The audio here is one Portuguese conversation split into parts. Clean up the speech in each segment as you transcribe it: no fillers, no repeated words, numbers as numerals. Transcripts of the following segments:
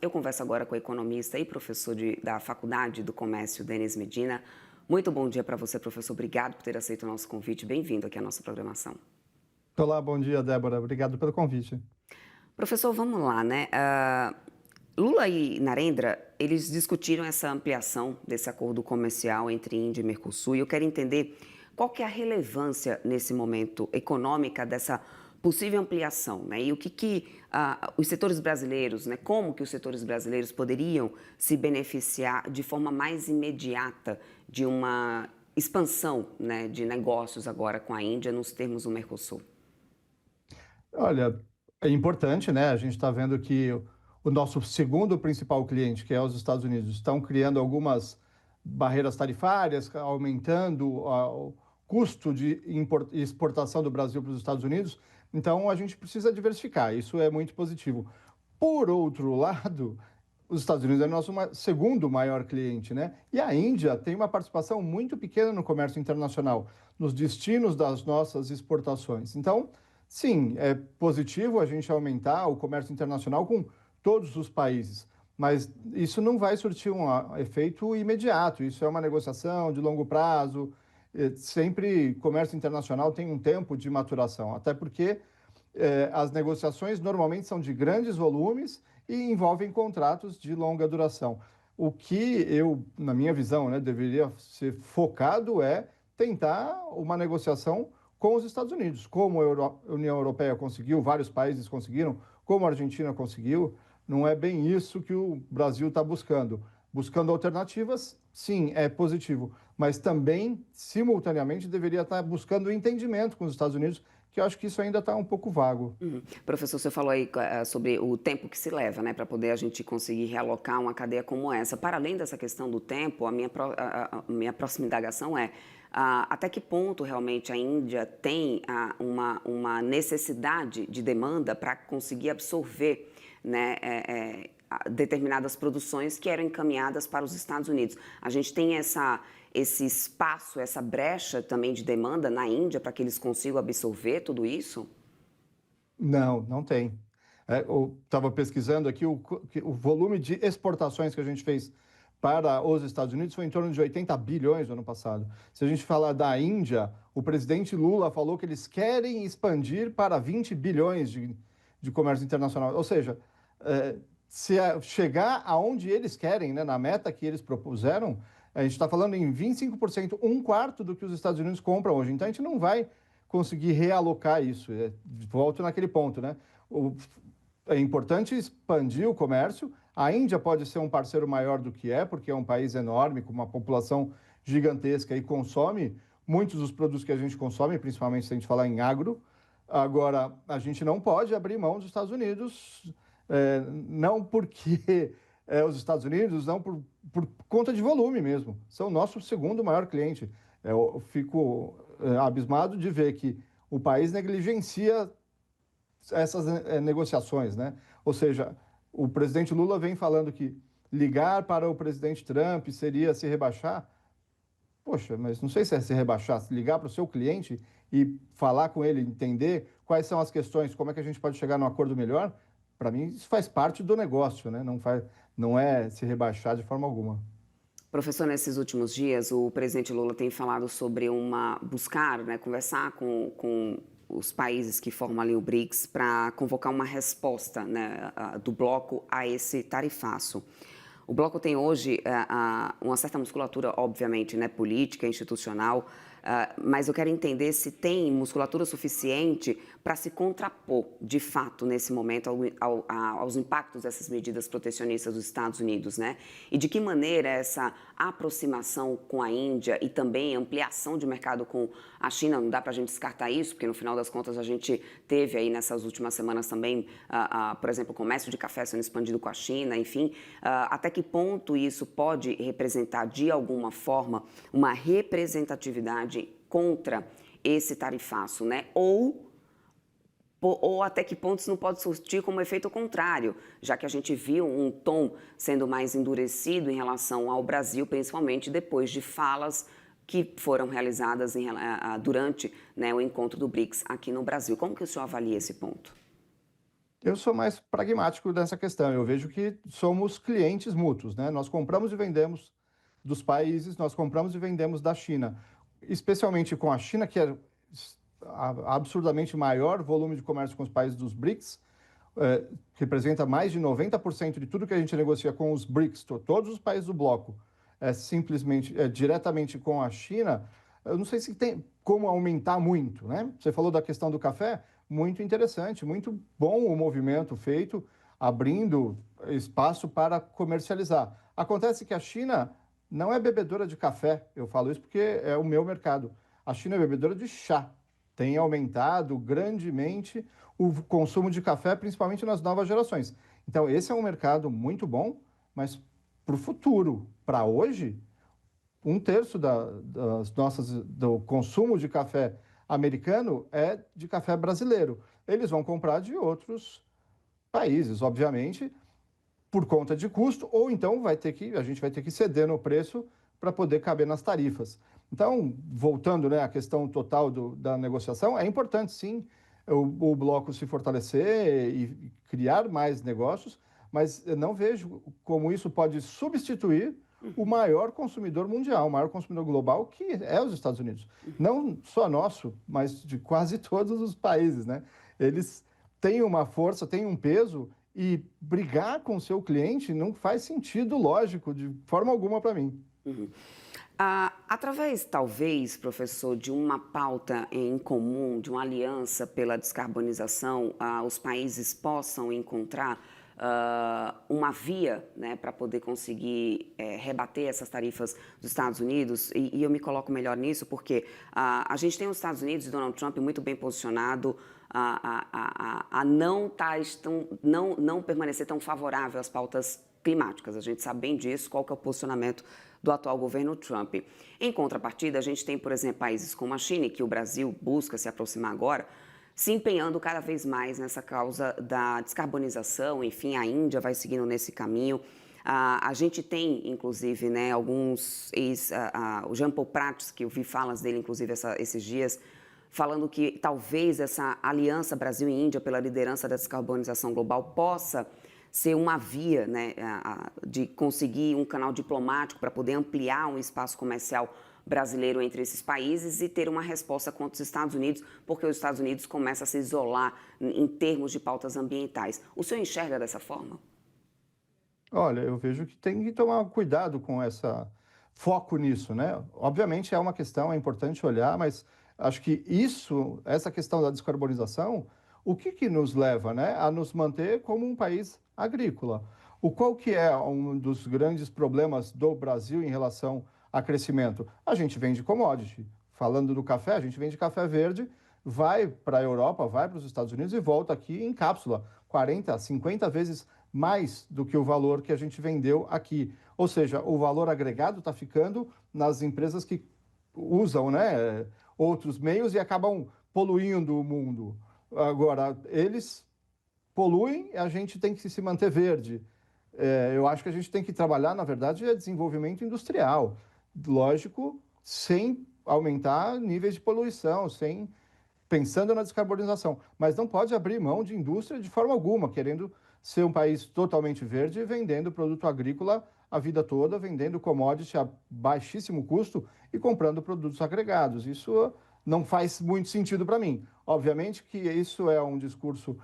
Eu converso agora com o economista e professor da Faculdade do Comércio, Denis Medina. Muito bom dia para você, professor. Obrigado por ter aceito o nosso convite. Bem-vindo aqui à nossa programação. Olá, bom dia, Débora. Obrigado pelo convite. Professor, vamos lá, né? Lula e Narendra, eles discutiram essa ampliação desse acordo comercial entre Índia e Mercosul e eu quero entender qual que é a relevância nesse momento econômica dessa possível ampliação, né? E o que os setores brasileiros, né? Como que os setores brasileiros poderiam se beneficiar de forma mais imediata de uma expansão, né, de negócios agora com a Índia nos termos do Mercosul? Olha, é importante, né? A gente está vendo que o nosso segundo principal cliente, que é os Estados Unidos, estão criando algumas barreiras tarifárias, aumentando o custo de exportação do Brasil para os Estados Unidos. Então, a gente precisa diversificar. Isso é muito positivo. Por outro lado, os Estados Unidos é o nosso segundo maior cliente, né? E a Índia tem uma participação muito pequena no comércio internacional, nos destinos das nossas exportações. Então, sim, é positivo a gente aumentar o comércio internacional com todos os países, mas isso não vai surtir um efeito imediato. Isso é uma negociação de longo prazo. Sempre comércio internacional tem um tempo de maturação, até porque as negociações normalmente são de grandes volumes e envolvem contratos de longa duração. O que eu, na minha visão, né, deveria ser focado é tentar uma negociação com os Estados Unidos, como a União Europeia conseguiu, vários países conseguiram, como a Argentina conseguiu. Não é bem isso que o Brasil está buscando. Buscando alternativas, sim, é positivo, mas também, simultaneamente, deveria estar buscando entendimento com os Estados Unidos, que eu acho que isso ainda está um pouco vago. Professor, você falou aí sobre o tempo que se leva, né, para poder a gente conseguir realocar uma cadeia como essa. Para além dessa questão do tempo, a minha próxima indagação é até que ponto realmente a Índia tem uma necessidade de demanda para conseguir absorver, né, determinadas produções que eram encaminhadas para os Estados Unidos. A gente tem esse espaço, essa brecha também de demanda na Índia para que eles consigam absorver tudo isso? Não, não tem. Eu estava pesquisando aqui o volume de exportações que a gente fez para os Estados Unidos foi em torno de 80 bilhões no ano passado. Se a gente falar da Índia, o presidente Lula falou que eles querem expandir para 20 bilhões de comércio internacional. Ou seja, se chegar aonde eles querem, né, na meta que eles propuseram, a gente está falando em 25%, um quarto do que os Estados Unidos compram hoje. Então a gente não vai conseguir realocar isso. Volto naquele ponto, né? É importante expandir o comércio. A Índia pode ser um parceiro maior do que é, porque é um país enorme, com uma população gigantesca e consome muitos dos produtos que a gente consome, principalmente se a gente falar em agro. Agora, a gente não pode abrir mão dos Estados Unidos, não porque os Estados Unidos, não por conta de volume mesmo. São o nosso segundo maior cliente. Eu fico abismado de ver que o país negligencia essas negociações, né? Ou seja, o presidente Lula vem falando que ligar para o presidente Trump seria se rebaixar. Poxa, mas não sei se é se rebaixar, se ligar para o seu cliente e falar com ele, entender quais são as questões, como é que a gente pode chegar num acordo melhor. Para mim, isso faz parte do negócio, né? Não é se rebaixar de forma alguma. Professor, nesses últimos dias, o presidente Lula tem falado sobre buscar, né, conversar com os países que formam ali o BRICS para convocar uma resposta, né, do bloco a esse tarifaço. O bloco tem hoje uma certa musculatura, obviamente, né, política, institucional, mas eu quero entender se tem musculatura suficiente para se contrapor, de fato, nesse momento, aos impactos dessas medidas protecionistas dos Estados Unidos, né? E de que maneira essa aproximação com a Índia e também ampliação de mercado com a China, não dá para a gente descartar isso, porque no final das contas a gente teve aí nessas últimas semanas também, por exemplo, o comércio de café sendo expandido com a China, enfim, até que ponto isso pode representar de alguma forma uma representatividade contra esse tarifaço, né? Ou até que ponto isso não pode surtir como efeito contrário, já que a gente viu um tom sendo mais endurecido em relação ao Brasil, principalmente depois de falas que foram realizadas durante, né, o encontro do BRICS aqui no Brasil. Como que o senhor avalia esse ponto? Eu sou mais pragmático dessa questão. Eu vejo que somos clientes mútuos, né? Nós compramos e vendemos dos países, nós compramos e vendemos da China, especialmente com a China, que é absurdamente maior volume de comércio com os países dos BRICS, representa mais de 90% de tudo que a gente negocia com os BRICS, todos os países do bloco, simplesmente, diretamente com a China. Eu não sei se tem como aumentar muito, né? Você falou da questão do café, muito interessante, muito bom o movimento feito, abrindo espaço para comercializar. Acontece que a China não é bebedora de café, eu falo isso porque é o meu mercado. A China é bebedora de chá. Tem aumentado grandemente o consumo de café, principalmente nas novas gerações. Então, esse é um mercado muito bom, mas para o futuro, para hoje, um terço do consumo de café americano é de café brasileiro. Eles vão comprar de outros países, obviamente, por conta de custo, ou então a gente vai ter que ceder no preço para poder caber nas tarifas. Então, voltando, né, à questão total da negociação, é importante sim o bloco se fortalecer e criar mais negócios, mas eu não vejo como isso pode substituir o maior consumidor mundial, o maior consumidor global, que é os Estados Unidos. Não só nosso, mas de quase todos os países, né? Eles têm uma força, têm um peso, e brigar com o seu cliente não faz sentido lógico, de forma alguma para mim. Uhum. Através, talvez, professor, de uma pauta em comum, de uma aliança pela descarbonização, os países possam encontrar uma via, né, para poder conseguir rebater essas tarifas dos Estados Unidos, e eu me coloco melhor nisso porque a gente tem os Estados Unidos e Donald Trump muito bem posicionado a não permanecer tão favorável às pautas climáticas. A gente sabe bem disso, qual que é o posicionamento do atual governo Trump. Em contrapartida, a gente tem, por exemplo, países como a China, que o Brasil busca se aproximar agora, se empenhando cada vez mais nessa causa da descarbonização. Enfim, a Índia vai seguindo nesse caminho. A gente tem, inclusive, né, alguns o Jean Paul Prats, que eu vi falas dele, inclusive, esses dias, falando que talvez essa aliança Brasil e Índia pela liderança da descarbonização global possa ser uma via, né, de conseguir um canal diplomático para poder ampliar um espaço comercial brasileiro entre esses países e ter uma resposta contra os Estados Unidos, porque os Estados Unidos começam a se isolar em termos de pautas ambientais. O senhor enxerga dessa forma? Olha, eu vejo que tem que tomar cuidado com essa foco nisso, né? Obviamente é uma questão, é importante olhar, mas acho que essa questão da descarbonização, o que nos leva, né, a nos manter como um país agrícola? Qual que é um dos grandes problemas do Brasil em relação a crescimento? A gente vende commodity. Falando do café, a gente vende café verde, vai para a Europa, vai para os Estados Unidos e volta aqui em cápsula, 40, 50 vezes mais do que o valor que a gente vendeu aqui. Ou seja, o valor agregado está ficando nas empresas que usam, né, outros meios e acabam poluindo o mundo. Agora, eles poluem, a gente tem que se manter verde. Eu acho que a gente tem que trabalhar, na verdade, desenvolvimento industrial. Lógico, sem aumentar níveis de poluição, pensando na descarbonização. Mas não pode abrir mão de indústria de forma alguma, querendo ser um país totalmente verde e vendendo produto agrícola a vida toda, vendendo commodity a baixíssimo custo e comprando produtos agregados. Isso não faz muito sentido para mim. Obviamente que isso é um discurso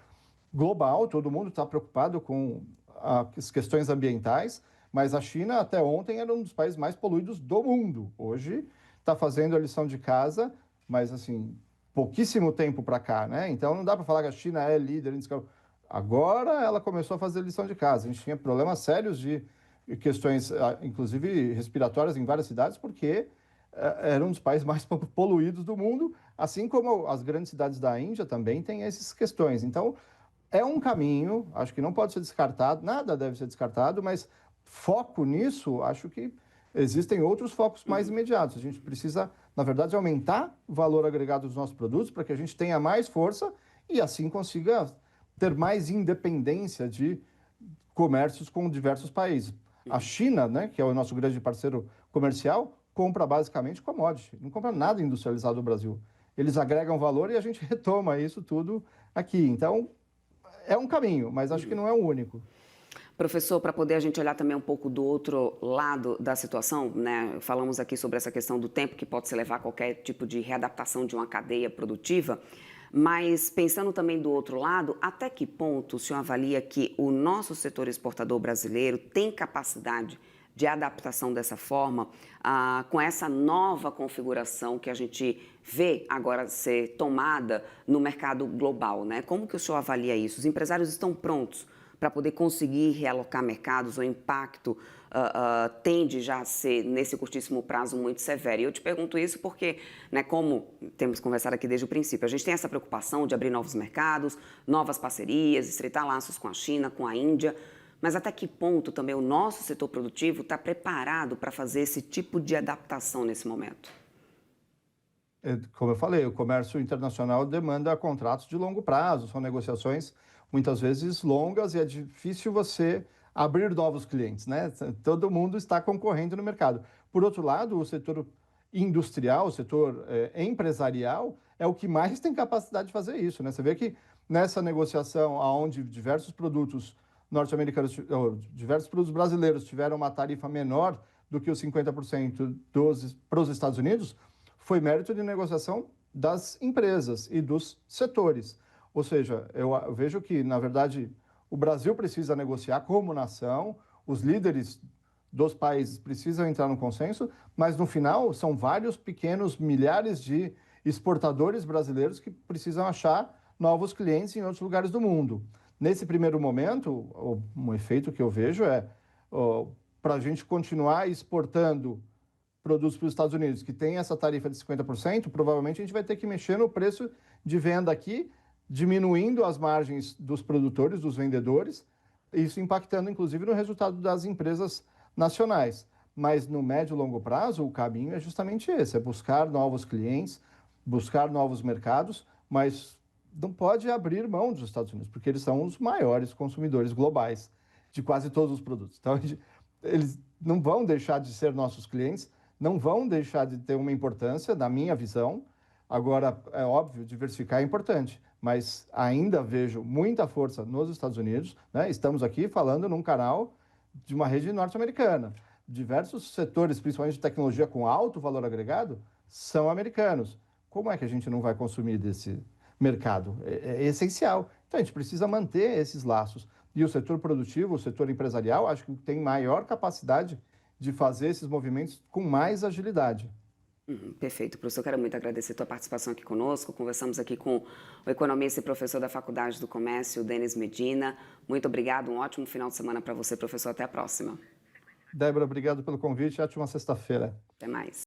global, todo mundo está preocupado com as questões ambientais, mas a China até ontem era um dos países mais poluídos do mundo. Hoje está fazendo a lição de casa, mas assim, pouquíssimo tempo para cá, né? Então não dá para falar que a China é líder em descarbonização. Agora ela começou a fazer a lição de casa. A gente tinha problemas sérios de questões, inclusive respiratórias, em várias cidades, porque era um dos países mais poluídos do mundo, assim como as grandes cidades da Índia também têm essas questões. Então, é um caminho, acho que não pode ser descartado, nada deve ser descartado, mas foco nisso, acho que existem outros focos mais imediatos. A gente precisa, na verdade, aumentar o valor agregado dos nossos produtos para que a gente tenha mais força e assim consiga ter mais independência de comércios com diversos países. A China, né, que é o nosso grande parceiro comercial, compra basicamente commodity, não compra nada industrializado do Brasil. Eles agregam valor e a gente retoma isso tudo aqui. Então, é um caminho, mas acho que não é o único. Professor, para poder a gente olhar também um pouco do outro lado da situação, né? Falamos aqui sobre essa questão do tempo que pode se levar a qualquer tipo de readaptação de uma cadeia produtiva, mas pensando também do outro lado, até que ponto o senhor avalia que o nosso setor exportador brasileiro tem capacidade de adaptação dessa forma, com essa nova configuração que a gente vê agora ser tomada no mercado global, né? Como que o senhor avalia isso? Os empresários estão prontos para poder conseguir realocar mercados? O impacto tende já a ser, nesse curtíssimo prazo, muito severo. E eu te pergunto isso porque, né, como temos conversado aqui desde o princípio, a gente tem essa preocupação de abrir novos mercados, novas parcerias, estreitar laços com a China, com a Índia, mas até que ponto também o nosso setor produtivo está preparado para fazer esse tipo de adaptação nesse momento? Como eu falei, o comércio internacional demanda contratos de longo prazo, são negociações muitas vezes longas e é difícil você abrir novos clientes, né? Todo mundo está concorrendo no mercado. Por outro lado, o setor industrial, o setor empresarial, é o que mais tem capacidade de fazer isso, né? Você vê que nessa negociação, onde diversos produtos norte-americanos, diversos produtos brasileiros tiveram uma tarifa menor do que os 50% para os Estados Unidos, foi mérito de negociação das empresas e dos setores. Ou seja, eu vejo que, na verdade, o Brasil precisa negociar como nação, os líderes dos países precisam entrar no consenso, mas no final são vários pequenos milhares de exportadores brasileiros que precisam achar novos clientes em outros lugares do mundo. Nesse primeiro momento, um efeito que eu vejo é para a gente continuar exportando produtos para os Estados Unidos que tem essa tarifa de 50%, provavelmente a gente vai ter que mexer no preço de venda aqui, diminuindo as margens dos produtores, dos vendedores, isso impactando inclusive no resultado das empresas nacionais. Mas no médio e longo prazo, o caminho é justamente esse, é buscar novos clientes, buscar novos mercados, mas não pode abrir mão dos Estados Unidos, porque eles são os maiores consumidores globais de quase todos os produtos. Então, eles não vão deixar de ser nossos clientes, não vão deixar de ter uma importância, na minha visão. Agora, é óbvio, diversificar é importante, mas ainda vejo muita força nos Estados Unidos, né? Estamos aqui falando num canal de uma rede norte-americana. Diversos setores, principalmente de tecnologia com alto valor agregado, são americanos. Como é que a gente não vai consumir desse mercado? É essencial. Então, a gente precisa manter esses laços. E o setor produtivo, o setor empresarial, acho que tem maior capacidade de fazer esses movimentos com mais agilidade. Perfeito, professor. Quero muito agradecer a tua participação aqui conosco. Conversamos aqui com o economista e professor da Faculdade do Comércio, Denis Medina. Muito obrigado, um ótimo final de semana para você, professor. Até a próxima. Débora, obrigado pelo convite. Ótima sexta-feira. Até mais.